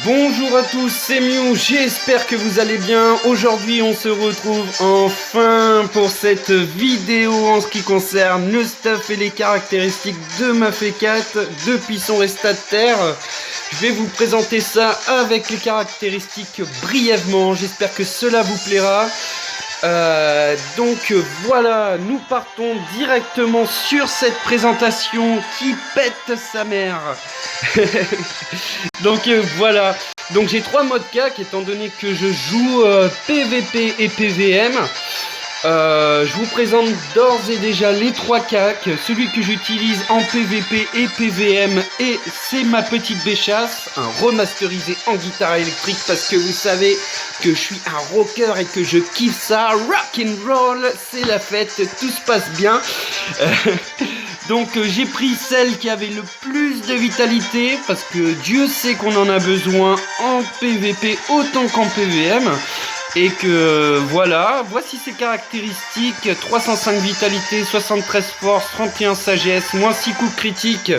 Bonjour à tous, c'est Mew, j'espère que vous allez bien. Aujourd'hui on se retrouve enfin pour cette vidéo en ce qui concerne le stuff et les caractéristiques de ma F4 depuis son restat de terre. Je vais vous présenter ça avec les caractéristiques brièvement, j'espère que cela vous plaira. Donc voilà, nous partons directement sur cette présentation qui pète sa mère. Donc voilà, donc j'ai 3 modes CAC étant donné que je joue PVP et PVM. Je vous présente d'ores et déjà les 3 CAC, celui que j'utilise en PVP et PVM, et c'est ma petite béchasse, un remasterisé en guitare électrique parce que vous savez que je suis un rocker et que je kiffe ça, rock and roll, c'est la fête, tout se passe bien. Donc j'ai pris celle qui avait le plus de vitalité parce que Dieu sait qu'on en a besoin en PVP autant qu'en PVM. Et que voilà, voici ses caractéristiques: 305 vitalité, 73 force, 31 sagesse, moins 6 coups critiques.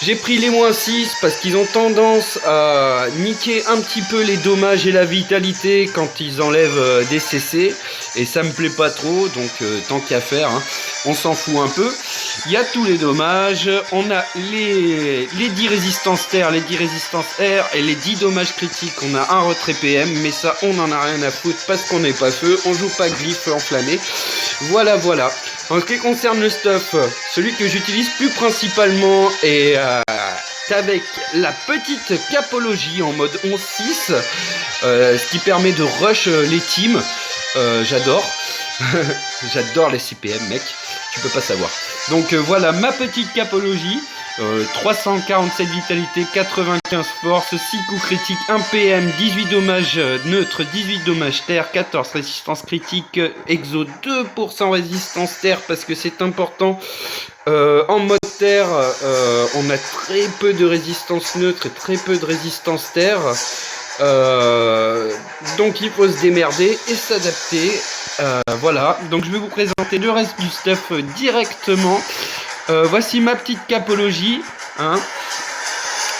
J'ai pris les moins 6 parce qu'ils ont tendance à niquer un petit peu les dommages et la vitalité quand ils enlèvent des CC. Et ça me plaît pas trop, donc tant qu'à faire, hein, on s'en fout un peu. Il y a tous les dommages, on a les 10 résistances terre, les 10 résistances air et les 10 dommages critiques. On a un retrait PM, mais ça on en a rien à foutre parce qu'on n'est pas feu, on joue pas glyphe enflammé. Voilà. En ce qui concerne le stuff, celui que j'utilise plus principalement est avec la petite capologie en mode 11-6, ce qui permet de rush les teams. J'adore. J'adore les CPM, mec, tu peux pas savoir. Donc voilà ma petite capologie. 347 vitalité, 95 force, 6 coups critiques, 1 PM, 18 dommages neutres, 18 dommages terre, 14 résistance critique, exo 2% résistance terre parce que c'est important. En mode terre, on a très peu de résistance neutre et très peu de résistance terre. Donc il faut se démerder et s'adapter. Voilà, donc je vais vous présenter le reste du stuff directement. Voici ma petite capologie, hein.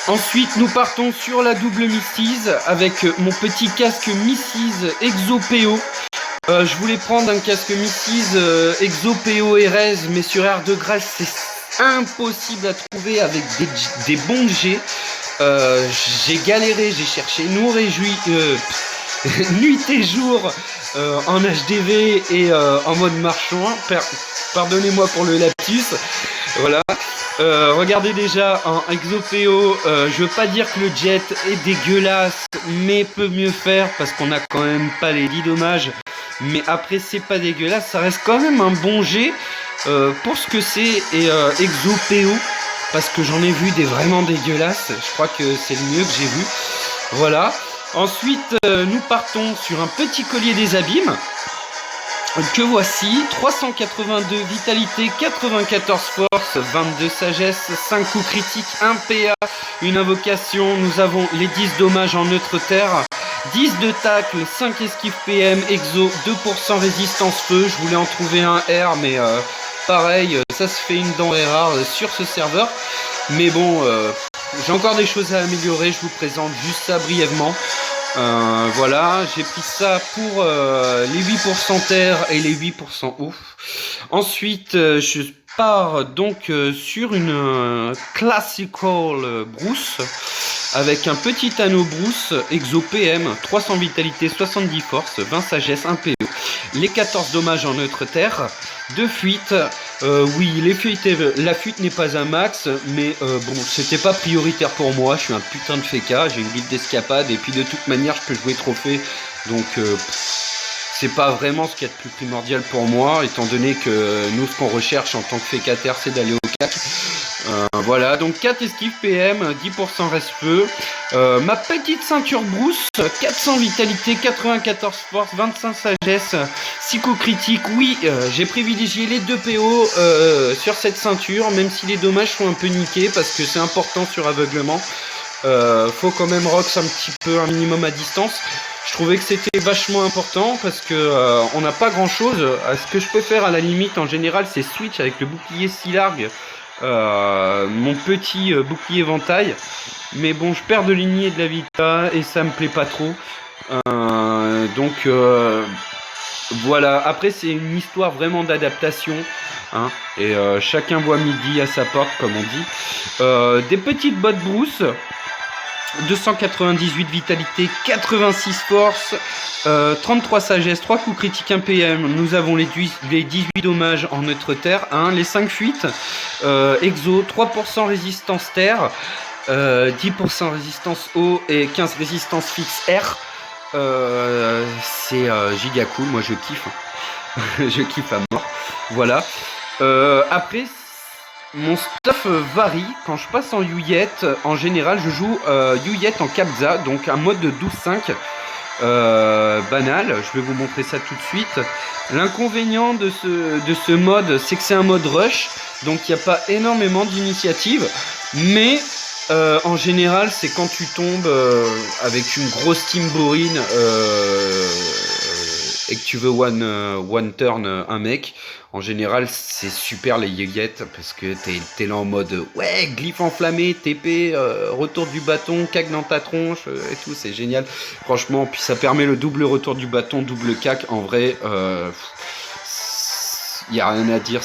Ensuite nous partons sur la double Mrs avec mon petit casque Mrs Exo PO. Je voulais prendre un casque Mrs Exo PO RS, mais sur Air de Grâce c'est impossible à trouver avec des bons G. J'ai galéré, j'ai cherché nuit et jour en HDV et en mode marchand. Pardonnez-moi pour le lapsus. Voilà. Regardez déjà en ExoPO, je veux pas dire que le jet est dégueulasse, mais peut mieux faire parce qu'on a quand même pas les 10 dommages. Mais après c'est pas dégueulasse, ça reste quand même un bon jet pour ce que c'est. Et ExoPO, parce que j'en ai vu des vraiment dégueulasses, je crois que c'est le mieux que j'ai vu. Voilà. Ensuite nous partons sur un petit collier des abîmes que voici, 382 vitalité, 94 force, 22 sagesse, 5 coups critiques, 1 PA, une invocation. Nous avons les 10 dommages en neutre terre, 10 de tacle, 5 esquive PM, exo, 2% résistance feu. Je voulais en trouver un R, mais pareil, ça se fait une denrée rare sur ce serveur. Mais bon, j'ai encore des choses à améliorer, je vous présente juste ça brièvement. Voilà, j'ai pris ça pour les 8% terre et les 8% eau. Ensuite, je pars donc sur une classical brousse avec un petit anneau brousse Exo PM, 300 vitalité, 70 force, 20 sagesse, 1 PO. Les 14 dommages en neutre terre, 2 fuites. Oui, la fuite n'est pas un max, mais bon, c'était pas prioritaire pour moi. Je suis un putain de féca, j'ai une guide d'escapade, et puis de toute manière, je peux jouer trophée. Donc, c'est pas vraiment ce qu'il y a de plus primordial pour moi, étant donné que nous, ce qu'on recherche en tant que fécataire, c'est d'aller au CAC. Voilà, donc 4 esquives PM, 10% reste-feu. Ma petite ceinture brousse, 400 vitalité, 94 force, 25 sagesse, 6 coups critiques. Oui, j'ai privilégié les 2 PO sur cette ceinture, même si les dommages sont un peu niqués, parce que c'est important sur aveuglement. Faut quand même rox un petit peu, un minimum à distance. Je trouvais que c'était vachement important parce que on n'a pas grand chose. Ce que je peux faire à la limite en général, c'est switch avec le bouclier si large. mon petit bouclier ventaille. Mais bon, je perds de lignée de la Vita et ça me plaît pas trop. Donc voilà, après c'est une histoire vraiment d'adaptation. Hein, et chacun voit midi à sa porte, comme on dit. Des petites bottes Bruce. 298 vitalité, 86 force, 33 sagesse, 3 coups critiques 1 PM. Nous avons les 18 dommages en neutre terre, 1, les 5 fuites, exo, 3% résistance terre, 10% résistance eau et 15 résistance fixe air. C'est giga cool, moi je kiffe. Je kiffe à mort. Voilà. Après, mon stuff varie. Quand je passe en Yuyet, en général, je joue Yuyet en Kabza, donc un mode de 12-5 banal. Je vais vous montrer ça tout de suite. L'inconvénient de ce mode, c'est que c'est un mode rush, donc il n'y a pas énormément d'initiative, mais en général, c'est quand tu tombes avec une grosse team Bourine et que tu veux one turn un mec. En général, c'est super les Yuyet parce que t'es là en mode ouais, glyphe enflammé, TP, retour du bâton, cac dans ta tronche et tout, c'est génial. Franchement, puis ça permet le double retour du bâton, double cac. En vrai, y a rien à dire.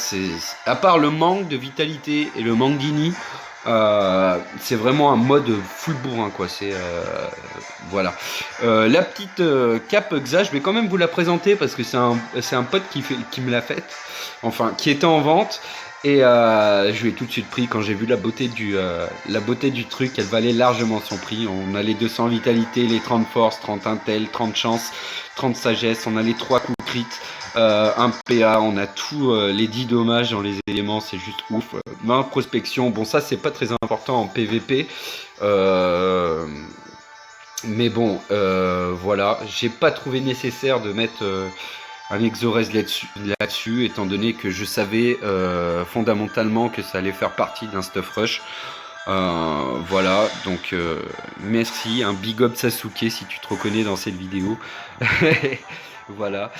À part le manque de vitalité et le manque d'ini, c'est vraiment un mode full bourrin quoi. C'est voilà. La petite cape Xa, je vais quand même vous la présenter parce que c'est un pote qui me l'a faite, enfin qui était en vente et je lui ai tout de suite pris quand j'ai vu la beauté du truc. Elle valait largement son prix. On a les 200 vitalité, les 30 force, 30 intel, 30 chance, 30 sagesse, on a les 3 coups crit, un PA, on a tout, les 10 dommages dans les éléments, c'est juste ouf. 20 prospection, bon ça c'est pas très important en PVP, mais bon voilà, j'ai pas trouvé nécessaire de mettre un Exorez là-dessus, étant donné que je savais fondamentalement que ça allait faire partie d'un stuff rush. Voilà, donc merci, un big up Sasuke si tu te reconnais dans cette vidéo. Voilà.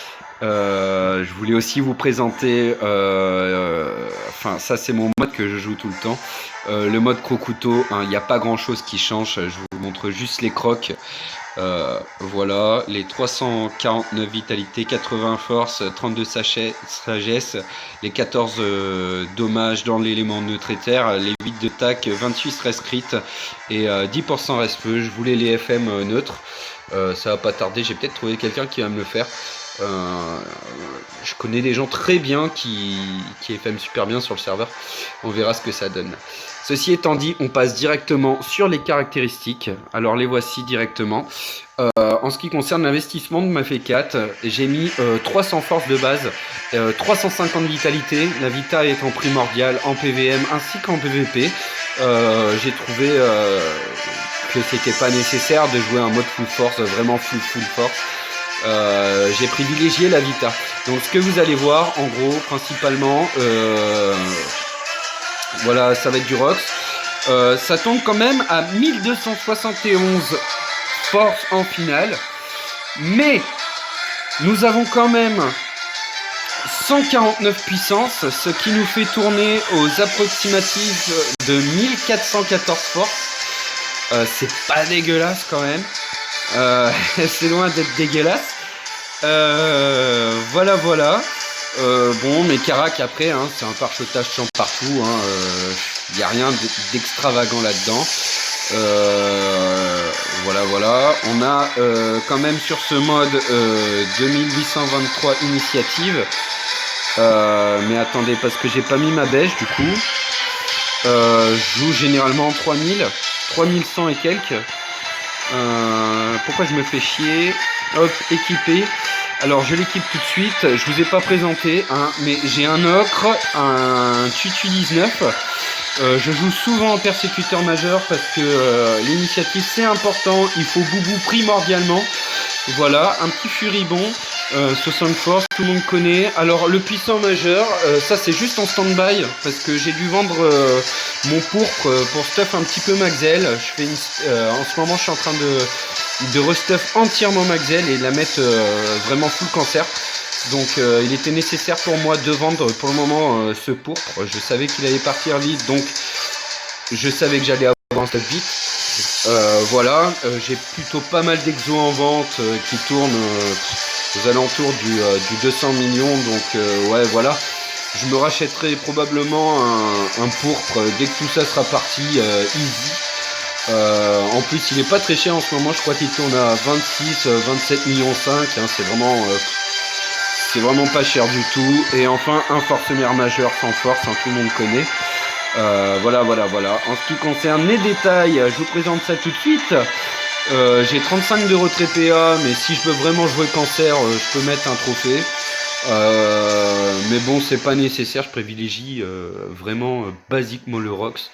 Je voulais aussi vous présenter, enfin ça c'est mon mode que je joue tout le temps, le mode croc-couteau. Il n'y a pas grand chose qui change, je vous montre juste les crocs. Voilà, les 349 vitalité, 80 force, 32 sagesse, les 14 dommages dans l'élément neutre et terre, les 8 de tac, 28 stress crit et 10% reste feu. Je voulais les FM neutres, ça va pas tarder, j'ai peut-être trouvé quelqu'un qui va me le faire. Je connais des gens très bien qui FM super bien sur le serveur, on verra ce que ça donne. Ceci étant dit, on passe directement sur les caractéristiques. Alors les voici directement. En ce qui concerne l'investissement de ma F4, j'ai mis 300 force de base, 350 vitalité, la Vita étant primordiale en PVM ainsi qu'en PVP. J'ai trouvé que c'était pas nécessaire de jouer un mode full force, vraiment full force. J'ai privilégié la Vita. Donc ce que vous allez voir en gros principalement, voilà, ça va être du Rox. Ça tombe quand même à 1271 force en finale. Mais nous avons quand même 149 puissance, ce qui nous fait tourner aux approximatifs de 1414 force. C'est pas dégueulasse quand même. C'est loin d'être dégueulasse. Voilà. Bon, mes caracs après, hein, c'est un pare-chotage champ partout. Il n'y a rien d'extravagant là-dedans. Voilà. On a quand même sur ce mode 2823 initiatives. Mais attendez, parce que j'ai pas mis ma bêche du coup. Je joue généralement 3100 et quelques. Pourquoi je me fais chier? Hop, équipé. Alors je l'équipe tout de suite. Je vous ai pas présenté, hein, mais j'ai un ocre, un Tutu 19. Je joue souvent en persécuteur majeur parce que l'initiative c'est important. Il faut boubou primordialement. Voilà, un petit furibond. 60 force, tout le monde connaît. Alors le puissant majeur, ça c'est juste en stand-by parce que j'ai dû vendre mon pourpre pour stuff un petit peu Maxel. En ce moment je suis en train de restuff entièrement Maxel et la mettre vraiment full cancer. Donc il était nécessaire pour moi de vendre pour le moment ce pourpre. Je savais qu'il allait partir vite, donc je savais que j'allais avoir un stop vite. Voilà, j'ai plutôt pas mal d'exos en vente qui tournent aux alentours du 200 millions, donc ouais voilà. Je me rachèterai probablement un pourpre dès que tout ça sera parti, easy. En plus il est pas très cher en ce moment, je crois qu'il tourne à 27 millions 5, hein, c'est vraiment pas cher du tout. Et enfin un force mère majeur sans force, hein, tout le monde connaît. Voilà. En ce qui concerne les détails, je vous présente ça tout de suite. J'ai 35 de retrait PA, mais si je veux vraiment jouer cancer, je peux mettre un trophée. Mais bon, c'est pas nécessaire, je privilégie vraiment basiquement le Rox.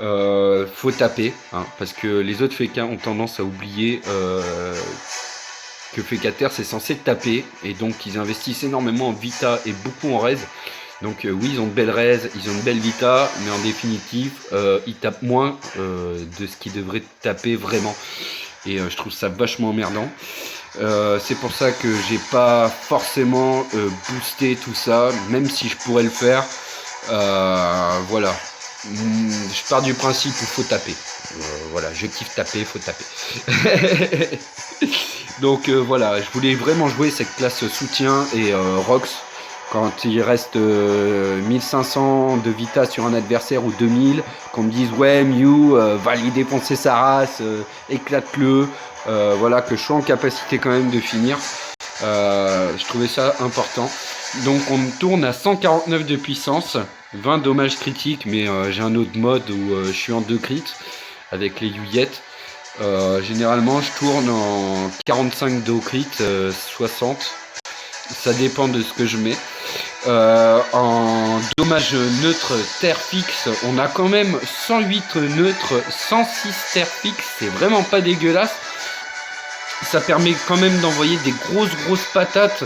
Faut taper, hein, parce que les autres fécas ont tendance à oublier que Fécater c'est censé taper, et donc ils investissent énormément en Vita et beaucoup en Raise. Donc oui, ils ont de belles Raise, ils ont de belles Vita, mais en définitive, ils tapent moins de ce qu'ils devraient taper vraiment. Et je trouve ça vachement emmerdant. C'est pour ça que j'ai pas forcément boosté tout ça, même si je pourrais le faire. Voilà. Je pars du principe où il faut taper. Voilà, je kiffe taper, faut taper. Donc voilà, je voulais vraiment jouer cette classe soutien et Rox. Quand il reste 1500 de Vita sur un adversaire ou 2000, qu'on me dise ouais Mew, va lui défoncer sa race, éclate-le, voilà, que je sois en capacité quand même de finir. Je trouvais ça important. Donc on me tourne à 149 de puissance, 20 dommages critiques, mais j'ai un autre mode où je suis en 2 crits avec les Yuyettes. Généralement je tourne en 45 de crit, 60. Ça dépend de ce que je mets. En dommage neutre terre fixe, on a quand même 108 neutres, 106 terre fixe, c'est vraiment pas dégueulasse. Ça permet quand même d'envoyer des grosses patates.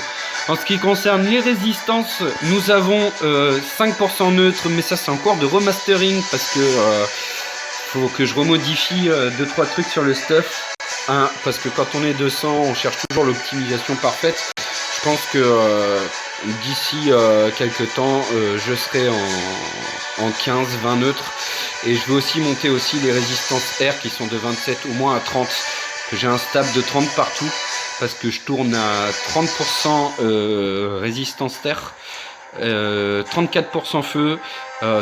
En ce qui concerne les résistances, nous avons 5% neutre, mais ça c'est encore de remastering parce que faut que je remodifie 2-3 trucs sur le stuff. Parce que quand on est 200, on cherche toujours l'optimisation parfaite. Je pense que d'ici quelques temps, je serai en 15-20 neutres. Et je vais aussi monter aussi les résistances R qui sont de 27 au moins à 30. Que j'ai un stab de 30 partout. Parce que je tourne à 30% résistance terre, 34% feu,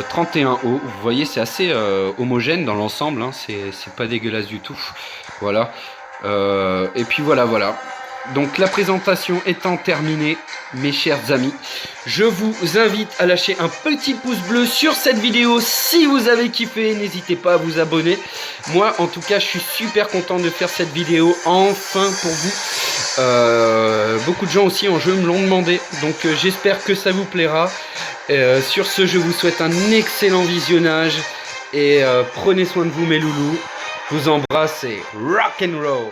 31 eau. Vous voyez, c'est assez homogène dans l'ensemble. Hein. C'est pas dégueulasse du tout. Voilà. Et puis voilà. Donc la présentation étant terminée, mes chers amis, je vous invite à lâcher un petit pouce bleu sur cette vidéo si vous avez kiffé. N'hésitez pas à vous abonner. Moi, en tout cas, je suis super content de faire cette vidéo enfin pour vous. Beaucoup de gens aussi en jeu me l'ont demandé, donc j'espère que ça vous plaira. Sur ce, je vous souhaite un excellent visionnage et prenez soin de vous mes loulous. Je vous embrasse et rock and roll.